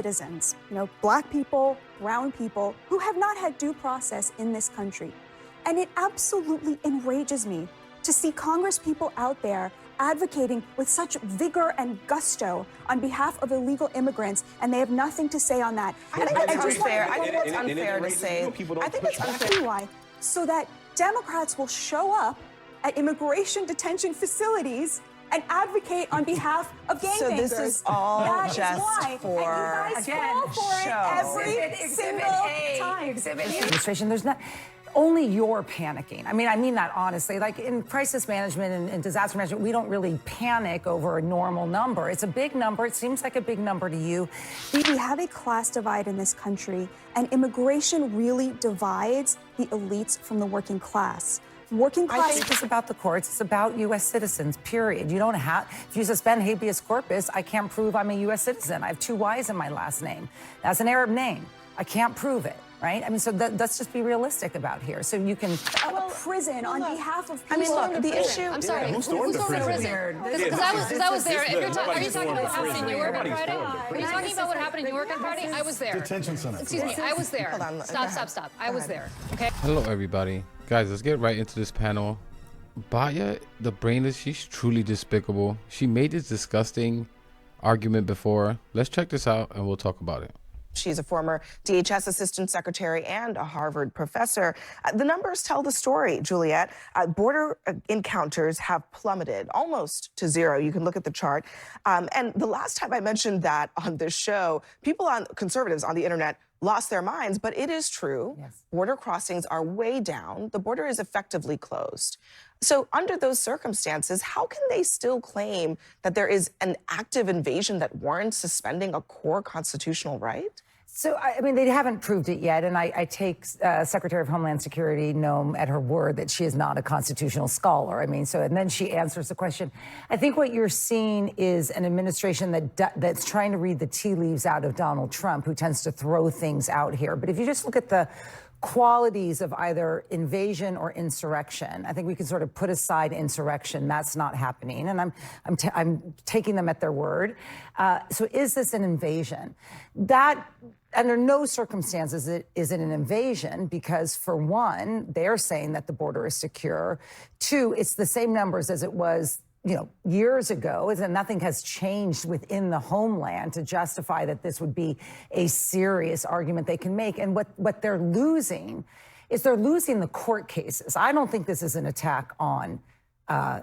citizens, black people, brown people, who have not had due process in this country. And it absolutely enrages me to see Congress people out there advocating with such vigor and gusto on behalf of illegal immigrants, and they have nothing to say on that. I think it's unfair. I think it's unfair to say. I think it's unfair. Why? So that Democrats will show up at immigration detention facilities and advocate on behalf of gangbangers. So this is all that just why. for and you guys fall for show. it every single time. Administration, there's not. Only you're panicking. I mean that honestly. Like in crisis management and disaster management, we don't really panic over a normal number. It's a big number. It seems like a big number to you. We have a class divide in this country, and immigration really divides the elites from the working class. Working class. I think it's about the courts. It's about U.S. citizens, period. You don't have, if you suspend habeas corpus, I can't prove I'm a U.S. citizen. I have 2 Y's in my last name. That's an Arab name. I can't prove it. Right? I mean, so let's just be realistic about here. So you can prison on behalf of people. I mean, look, the issue. I'm sorry. Who's going to prison? Because I was there. Are you talking about what happened in Newark on Friday? Are you talking about what happened in Newark on Friday? I was there. Detention center. Excuse me. I was there. Hold on. Stop. I was there. Okay. Hello, everybody. Guys, let's get right into this panel. Batya, the brainless, she's truly despicable. She made this disgusting argument before. Let's check this out and we'll talk about it. She's a former DHS assistant secretary and a Harvard professor. The numbers tell the story, Juliet. Border encounters have plummeted almost to 0. You can look at the chart. And the last time I mentioned that on this show, conservatives on the internet lost their minds, but it is true. Yes. Border crossings are way down. The border is effectively closed. So under those circumstances, how can they still claim that there is an active invasion that warrants suspending a core constitutional right? So, I mean, they haven't proved it yet, and I take Secretary of Homeland Security Noem at her word that she is not a constitutional scholar. I mean, and then she answers the question. I think what you're seeing is an administration that's trying to read the tea leaves out of Donald Trump, who tends to throw things out here. But if you just look at the qualities of either invasion or insurrection, I think we can sort of put aside insurrection. That's not happening, and I'm taking them at their word. So is this an invasion? That, under no circumstances is it an invasion, because for one, they're saying that the border is secure. 2, it's the same numbers as it was years ago, and nothing has changed within the homeland to justify that this would be a serious argument they can make. And what they're losing is they're losing the court cases. I don't think this is an attack on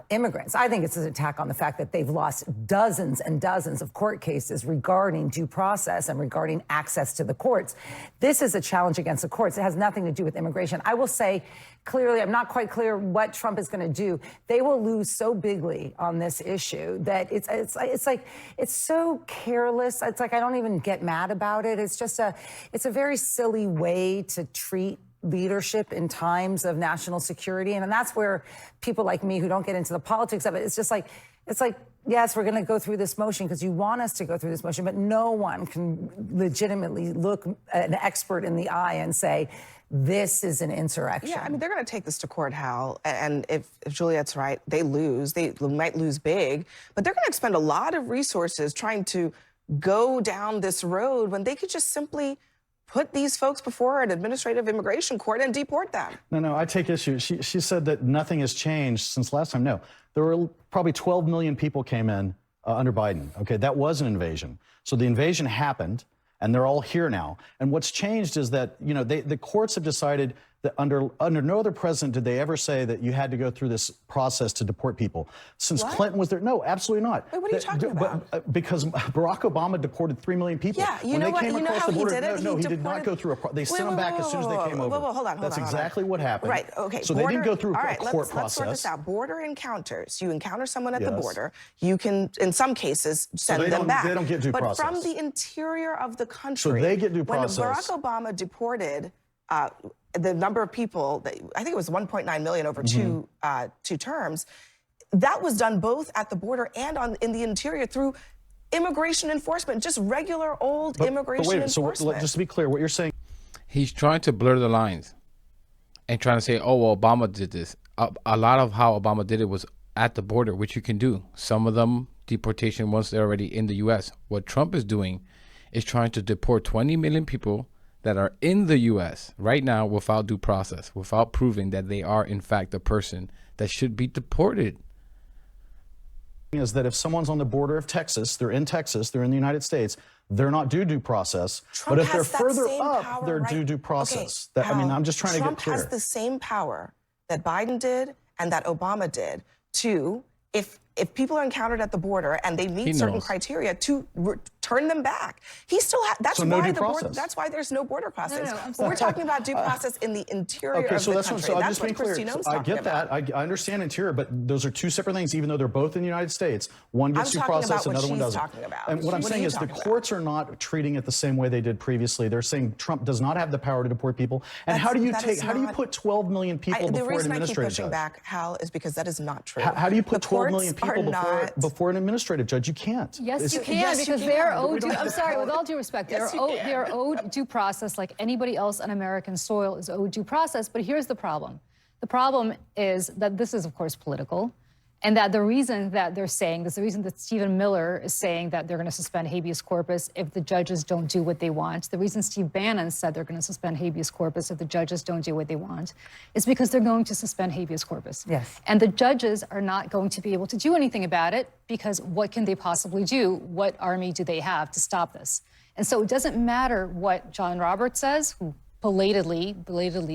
immigrants. I think it's an attack on the fact that they've lost dozens and dozens of court cases regarding due process and regarding access to the courts. This is a challenge against the courts. It has nothing to do with immigration. I will say clearly, I'm not quite clear what Trump is going to do. They will lose so bigly on this issue that it's so careless. It's like I don't even get mad about it. It's a very silly way to treat leadership in times of national security. And that's where people like me who don't get into the politics of it, it's like, yes, we're going to go through this motion because you want us to go through this motion, but no one can legitimately look an expert in the eye and say, this is an insurrection. Yeah, I mean, they're going to take this to court, Hal, and if Juliet's right, they lose. They might lose big, but they're going to expend a lot of resources trying to go down this road when they could just simply put these folks before an administrative immigration court and deport them. No, I take issue. She said that nothing has changed since last time. No, there were probably 12 million people came in under Biden. Okay, that was an invasion. So the invasion happened, and they're all here now. And what's changed is that, the courts have decided that under no other president did they ever say that you had to go through this process to deport people. Since Clinton was there, no, absolutely not. Wait, what are you talking about? Because Barack Obama deported 3 million people. Yeah, when they came across the border, he did not go through a they sent them back as soon as they came over. Hold on. That's exactly what happened. Right, okay. So they didn't go through a court process. Let's sort this out. Border encounters. You encounter someone at the border. You can, in some cases, send them back. They don't get due process. But from the interior of the country. So they get due process. When Barack Obama deported the number of people, I think it was 1.9 million over two terms, that was done both at the border and in the interior through immigration enforcement, just regular old immigration enforcement. So just to be clear, what you're saying. He's trying to blur the lines and trying to say, oh, well, Obama did this. A lot of how Obama did it was at the border, which you can do. Some of them, deportation once they're already in the U.S. What Trump is doing is trying to deport 20 million people that are in the U.S. right now without due process, without proving that they are in fact a person that should be deported. Is that if someone's on the border of Texas, they're in the United States, they're not due process. Trump but if they're has that further same up, power, they're right? due process. Okay, I mean, I'm just trying to get Trump clear. has the same power that Biden did and that Obama did to, if people are encountered at the border and they meet certain criteria, to turn them back. He still has. That's So why no due the border. process. That's why there's no border crossings. No, I'm But we're talking about due process in the interior Okay, of so the that's country. so I'm That's just being what clear. Kristi Noem's I talking get that. about. I understand interior, but those are two separate things. Even though they're both in the United States, one gets due I'm talking process, about what another one she's doesn't. talking about. And what I'm What are saying you is the talking about? courts are not treating it the same way they did previously. They're saying Trump does not have the power to deport people. And how do you put 12 million people The before an reason I keep administrative pushing judge? back, Hal, is because that is not true. How do you put The 12 million courts are people not- before an administrative judge? You can't. Yes, you can, yes, you because can, they're but we owed don't due, have I'm the sorry, power. with all due respect, Yes, you can. they're owed due process like anybody else on American soil is owed due process. But here's the problem. The problem is that this is, of course, political. And that the reason that they're saying this, the reason that Stephen Miller is saying that they're going to suspend habeas corpus if the judges don't do what they want, the reason Steve Bannon said they're going to suspend habeas corpus if the judges don't do what they want, is because they're going to suspend habeas corpus. Yes. And the judges are not going to be able to do anything about it because what can they possibly do? What army do they have to stop this? And so it doesn't matter what John Roberts says, who belatedly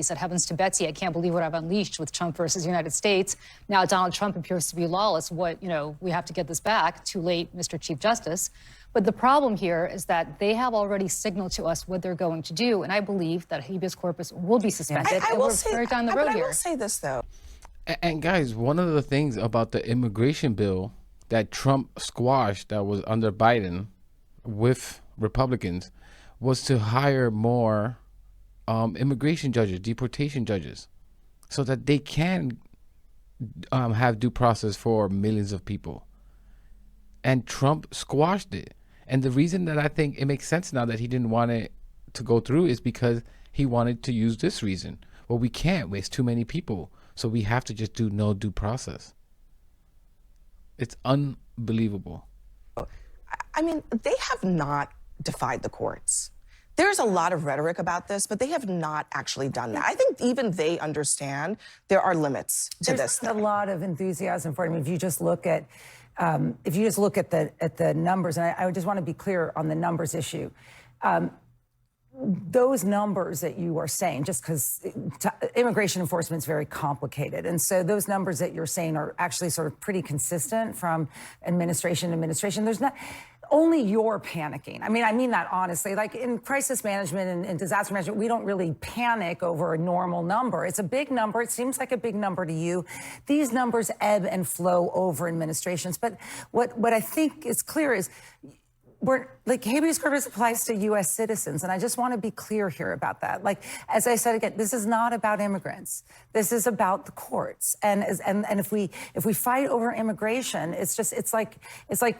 said, heavens to Betsy, I can't believe what I've unleashed with Trump versus the United States. Now Donald Trump appears to be lawless. We have to get this back. Too late, Mr. Chief Justice. But the problem here is that they have already signaled to us what they're going to do. And I believe that habeas corpus will be suspended. I will we're say, very down the but road I here. will say this, though. And guys, one of the things about the immigration bill that Trump squashed that was under Biden with Republicans was to hire more immigration judges, deportation judges, so that they can have due process for millions of people. And Trump squashed it. And the reason that I think it makes sense now that he didn't want it to go through is because he wanted to use this reason. Well, we can't waste too many people, so we have to just do no due process. It's unbelievable. I mean, they have not defied the courts. There's a lot of rhetoric about this, but they have not actually done that. I think even they understand there are limits to this There's a thing. lot of enthusiasm for it. I mean, if you just look at the numbers, and I just want to be clear on the numbers issue. Those numbers that you are saying, just because immigration enforcement is very complicated. And so those numbers that you're saying are actually sort of pretty consistent from administration to administration. There's not only you're panicking. I mean that honestly. Like in crisis management and disaster management, we don't really panic over a normal number. It's a big number. It seems like a big number to you. These numbers ebb and flow over administrations. But what I think is clear is habeas corpus applies to U.S. citizens, and I just want to be clear here about that. Like, as I said again, this is not about immigrants. This is about the courts. And if we fight over immigration, it's like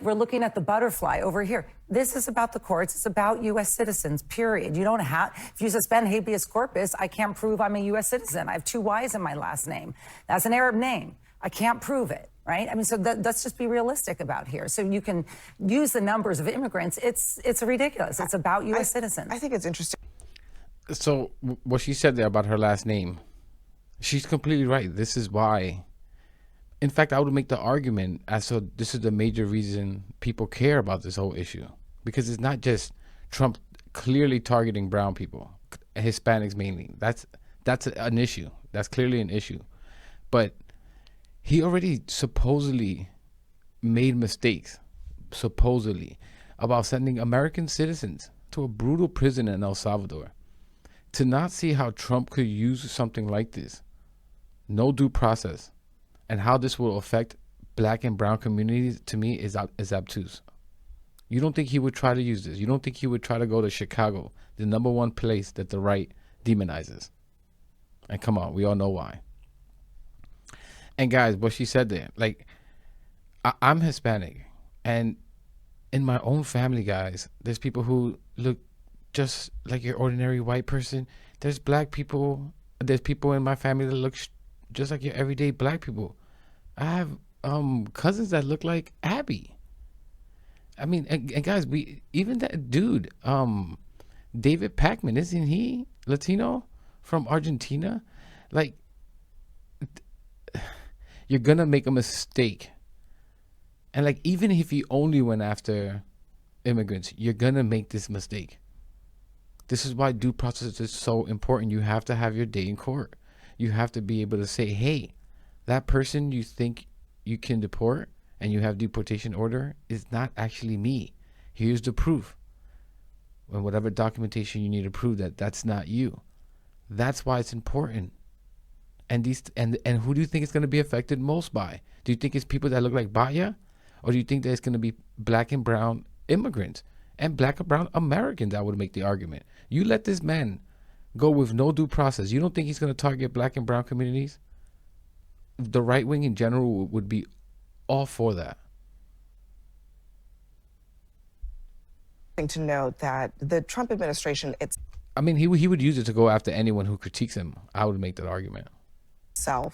we're looking at the butterfly over here. This is about the courts. It's about U.S. citizens. Period. You don't have. If you suspend habeas corpus, I can't prove I'm a U.S. citizen. I have 2 Y's in my last name. That's an Arab name. I can't prove it. Right? I mean, so let's just be realistic about here. So you can use the numbers of immigrants. It's ridiculous. It's about U.S. citizens. I think it's interesting. So what she said there about her last name, she's completely right. This is why. In fact, I would make the argument as so this is the major reason people care about this whole issue, because it's not just Trump clearly targeting brown people, Hispanics mainly. That's an issue. That's clearly an issue, but he already supposedly made mistakes, supposedly, about sending American citizens to a brutal prison in El Salvador. To not see how Trump could use something like this, no due process, and how this will affect black and brown communities, to me, is obtuse. You don't think he would try to use this? You don't think he would try to go to Chicago, the #1 place that the right demonizes? And come on, we all know why. And guys, what she said there, like, I'm Hispanic, and in my own family, guys, there's people who look just like your ordinary white person. There's black people. There's people in my family that look just like your everyday black people. I have cousins that look like Abby. I mean, and guys, even that dude, David Pacman, isn't he Latino from Argentina? Like, you're gonna make a mistake, and like, even if you only went after immigrants, you're gonna make this mistake. This is why due process is so important. You have to have your day in court. You have to be able to say, hey, that person you think you can deport and you have deportation order is not actually me. Here's the proof. And whatever documentation you need to prove that that's not you. That's why it's important. And who do you think it's going to be affected most by? Do you think it's people that look like Batya? Or do you think that it's going to be black and brown immigrants and black and brown Americans that would make the argument? You let this man go with no due process. You don't think he's going to target black and brown communities? The right wing in general would be all for that. To note that the Trump administration I mean, he would use it to go after anyone who critiques him. I would make that argument.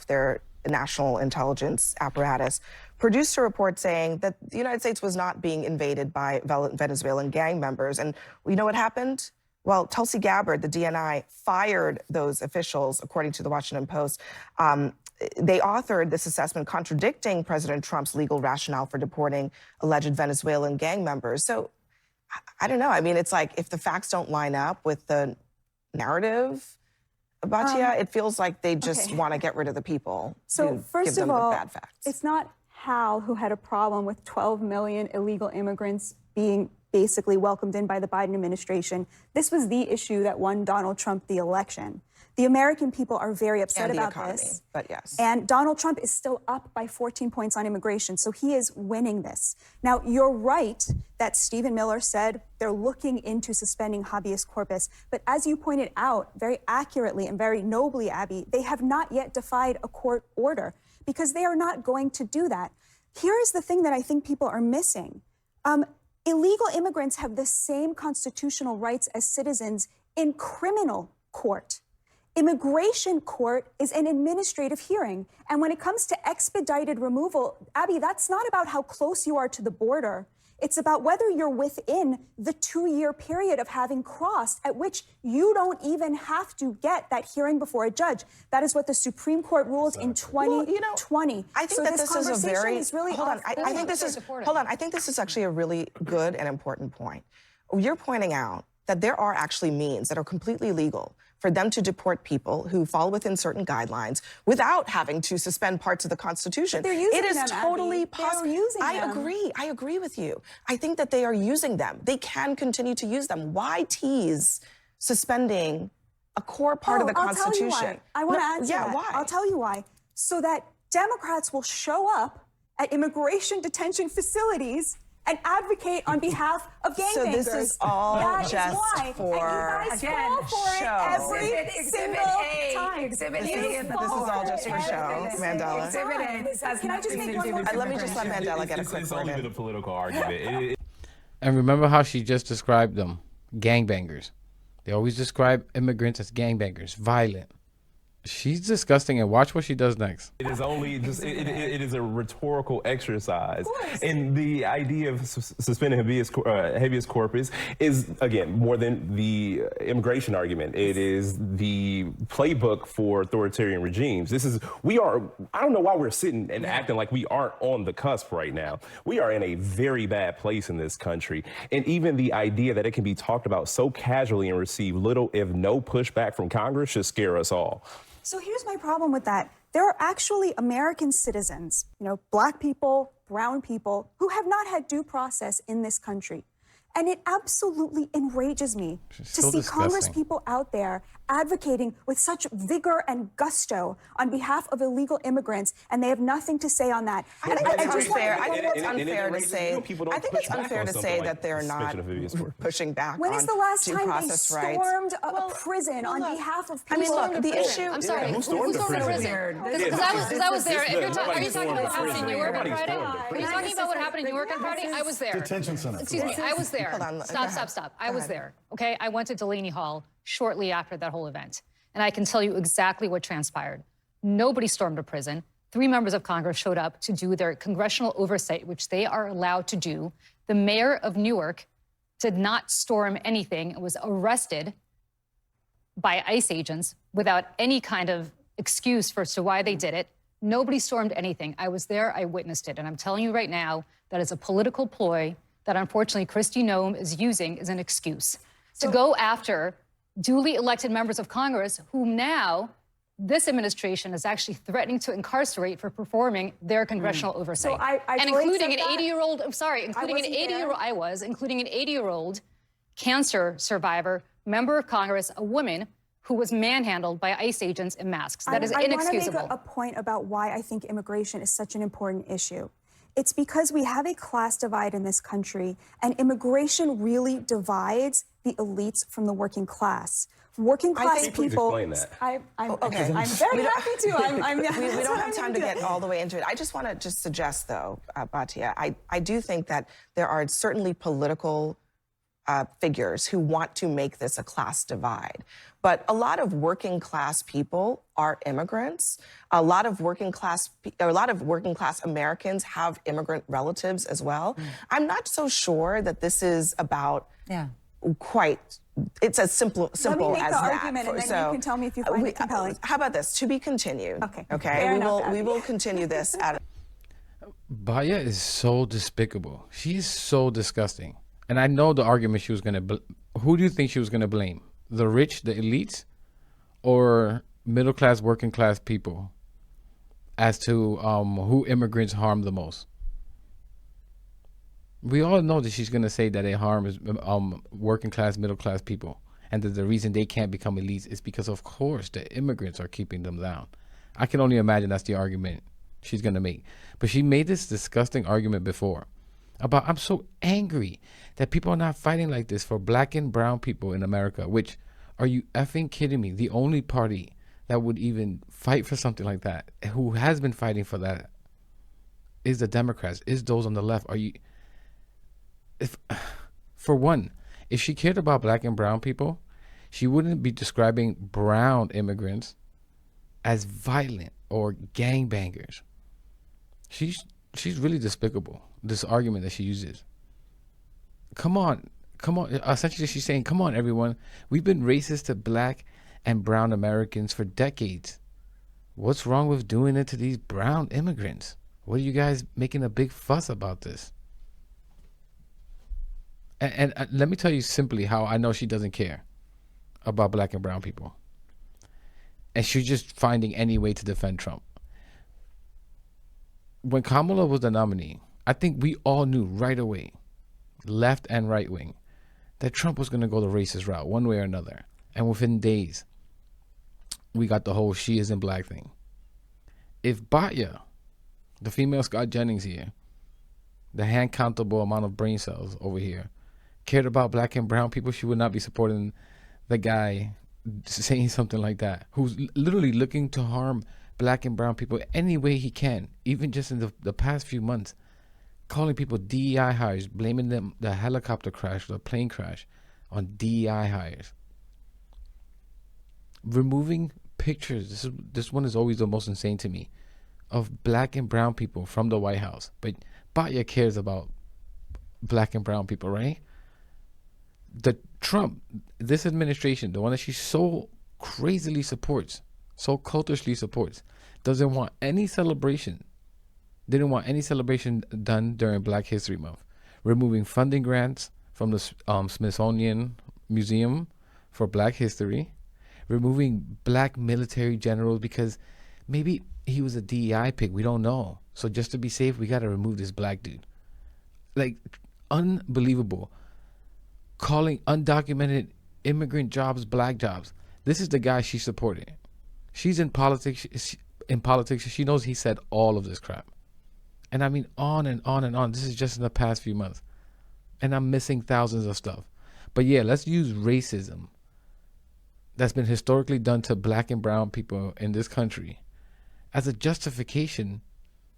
their national intelligence apparatus, produced a report saying that the United States was not being invaded by Venezuelan gang members. And you know what happened? Well, Tulsi Gabbard, the DNI, fired those officials, according to the Washington Post. They authored this assessment contradicting President Trump's legal rationale for deporting alleged Venezuelan gang members. So I don't know. I mean, it's like if the facts don't line up with the narrative, Batya, it feels like they just want to get rid of the people. So first of all, bad facts. It's not Hal who had a problem with 12 million illegal immigrants being basically welcomed in by the Biden administration. This was the issue that won Donald Trump the election. The American people are very upset about this. But yes. And Donald Trump is still up by 14 points on immigration, so he is winning this. Now, you're right that Stephen Miller said they're looking into suspending habeas corpus. But as you pointed out very accurately and very nobly, Abby, they have not yet defied a court order because they are not going to do that. Here is the thing that I think people are missing. Illegal immigrants have the same constitutional rights as citizens in criminal court. Immigration court is an administrative hearing. And when it comes to expedited removal, Abby, that's not about how close you are to the border. It's about whether you're within the 2-year period of having crossed, at which you don't even have to get that hearing before a judge. That is what the Supreme Court ruled in 2020. I think that this is a very really hold on. I think this is hold on. I think this is actually a really good and important point. You're pointing out that there are actually means that are completely legal for them to deport people who fall within certain guidelines without having to suspend parts of the Constitution. But they're using it is them, totally possible. I them. agree. I agree with you. I think that they are using them. They can continue to use them. Why tease suspending a core part of the Constitution? I'll tell you why. I want to answer that. Why? I'll tell you why. So that Democrats will show up at immigration detention facilities and advocate on behalf of gangbangers. So this is all that just is why. for and you guys fall for show. it every single time. This is all just for show, Mandela. Can I just make one more? Let me just let Mandela get a quick It's word only in. been a political argument. And remember how she just described them, gangbangers. They always describe immigrants as gangbangers, violent. She's disgusting, and watch what she does next. It is only just, it is a rhetorical exercise. And the idea of suspending habeas corpus is, again, more than the immigration argument. It is the playbook for authoritarian regimes. I don't know why we're sitting and acting like we aren't on the cusp right now. We are in a very bad place in this country. And even the idea that it can be talked about so casually and receive little, if no pushback from Congress should scare us all. So here's my problem with that. There are actually American citizens, black people, brown people, who have not had due process in this country. And it absolutely enrages me to see Congress people out there advocating with such vigor and gusto on behalf of illegal immigrants, and they have nothing to say on that. I think it's unfair to say that they're not pushing back when on is the last due time they process rights. stormed a prison on behalf of people? I mean, look, the issue. I'm sorry. Who stormed the prison? Because I was there. Are you talking about what happened in Newark on Friday? Are you talking about what happened in Newark on Friday? I was there. Detention center. Excuse me. I was there. Hold on. Stop. I was there. Okay. I went to Delaney Hall shortly after that whole event, and I can tell you exactly what transpired. Nobody stormed a prison. 3 members of Congress showed up to do their congressional oversight, which they are allowed to do. The mayor of Newark did not storm anything and was arrested by ICE agents without any kind of excuse as to why they did it. Nobody stormed anything. I was there, I witnessed it. And I'm telling you right now, that is a political ploy that unfortunately Kristi Noem is using as an excuse to go after duly elected members of Congress whom now this administration is actually threatening to incarcerate for performing their congressional oversight. So I and fully including an accept that. 80-year-old, I'm sorry, including an 80-year-old cancer survivor, member of Congress, a woman who was manhandled by ICE agents in masks. That is inexcusable. I want to make a point about why I think immigration is such an important issue. It's because we have a class divide in this country, and immigration really divides the elites from the working class. Working class Please people. explain that. I'm very happy to. We don't have time to get all the way into it. I just want to just suggest, though, Batya, I do think that there are certainly political figures who want to make this a class divide. But a lot of working class people are immigrants. A lot of working class Americans have immigrant relatives as well. I'm not so sure that this is about quite. It's as simple as that. Let me make the argument, and then you can tell me if you find it compelling. How about this? To be continued. Okay. Okay. We will continue this at. Batya is so despicable. She's so disgusting. And I know the argument she was going to. Who do you think she was going to blame? The rich, the elites, or middle class, working class people, as to who immigrants harm the most? We all know that she's going to say that it harms working class, middle class people, and that the reason they can't become elites is because, of course, the immigrants are keeping them down. I can only imagine that's the argument she's going to make. But she made this disgusting argument before about, I'm so angry that people are not fighting like this for black and brown people in America, which, are you effing kidding me? The only party that would even fight for something like that, who has been fighting for that, is the Democrats, is those on the left. Are you... For one, if she cared about black and brown people, she wouldn't be describing brown immigrants as violent or gangbangers. She's really despicable, this argument that she uses. Come on. Essentially, she's saying, come on, everyone. We've been racist to black and brown Americans for decades. What's wrong with doing it to these brown immigrants? What are you guys making a big fuss about this? And let me tell you simply how I know she doesn't care about black and brown people. And she's just finding any way to defend Trump. When Kamala was the nominee, I think we all knew right away, left and right wing, that Trump was going to go the racist route one way or another. And within days, we got the whole she isn't black thing. If Batya, the female Scott Jennings here, the hand countable amount of brain cells over here, cared about black and brown people, she would not be supporting the guy saying something like that, who's literally looking to harm black and brown people any way he can, even just in the past few months, calling people DEI hires, blaming them, the helicopter crash, the plane crash, on DEI hires. Removing pictures, this one is always the most insane to me, of black and brown people from the White House. But Batya cares about black and brown people, right? The Trump, this administration, the one that she so crazily supports, so cultishly supports, doesn't want any celebration. Didn't want any celebration done during Black History Month. Removing funding grants from the Smithsonian Museum for Black History. Removing black military generals because maybe he was a DEI pick. We don't know. So just to be safe, we got to remove this black dude. Like, unbelievable. Calling undocumented immigrant jobs black jobs. This is the guy she supported. She's in politics. She knows he said all of this crap. And I mean, on and on and on. This is just in the past few months. And I'm missing thousands of stuff. But yeah, let's use racism that's been historically done to black and brown people in this country as a justification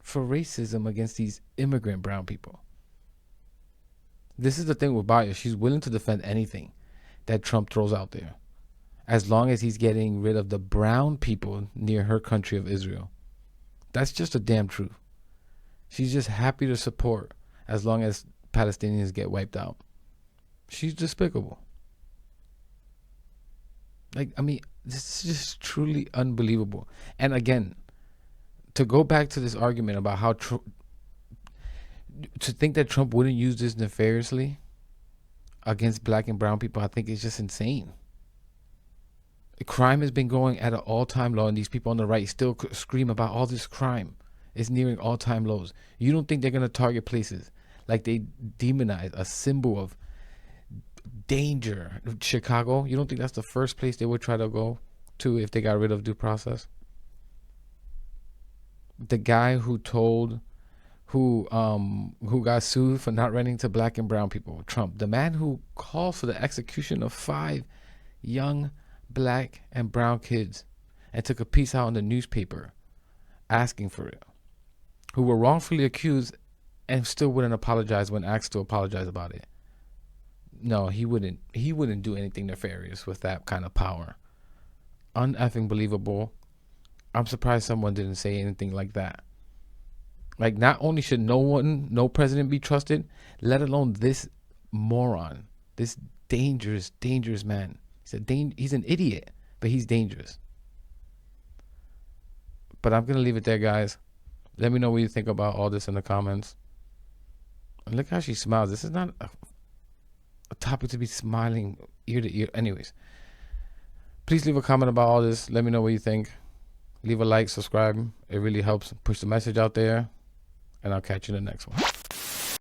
for racism against these immigrant brown people. This is the thing with Batya. She's willing to defend anything that Trump throws out there, as long as he's getting rid of the brown people near her country of Israel. That's just a damn truth. She's just happy to support as long as Palestinians get wiped out. She's despicable. Like, I mean, this is just truly unbelievable. And again, to go back to this argument about how to think that Trump wouldn't use this nefariously against black and brown people, I think is just insane. Crime has been going at an all-time low, and these people on the right still scream about all this crime. It's nearing all-time lows. You don't think they're going to target places like they demonize a symbol of danger, Chicago? You don't think that's the first place they would try to go to if they got rid of due process? The guy who got sued for not renting to black and brown people, Trump, the man who called for the execution of 5 young black and brown kids and took a piece out in the newspaper asking for it, who were wrongfully accused and still wouldn't apologize when asked to apologize about it. No, he wouldn't do anything nefarious with that kind of power. Uneffing believable. I'm surprised someone didn't say anything like that. Like, not only should no president be trusted, let alone this moron, this dangerous man. He's an idiot, but he's dangerous. But I'm going to leave it there, guys. Let me know what you think about all this in the comments. And look how she smiles. This is not a topic to be smiling ear to ear. Anyways, please leave a comment about all this. Let me know what you think. Leave a like, subscribe. It really helps push the message out there. And I'll catch you in the next one.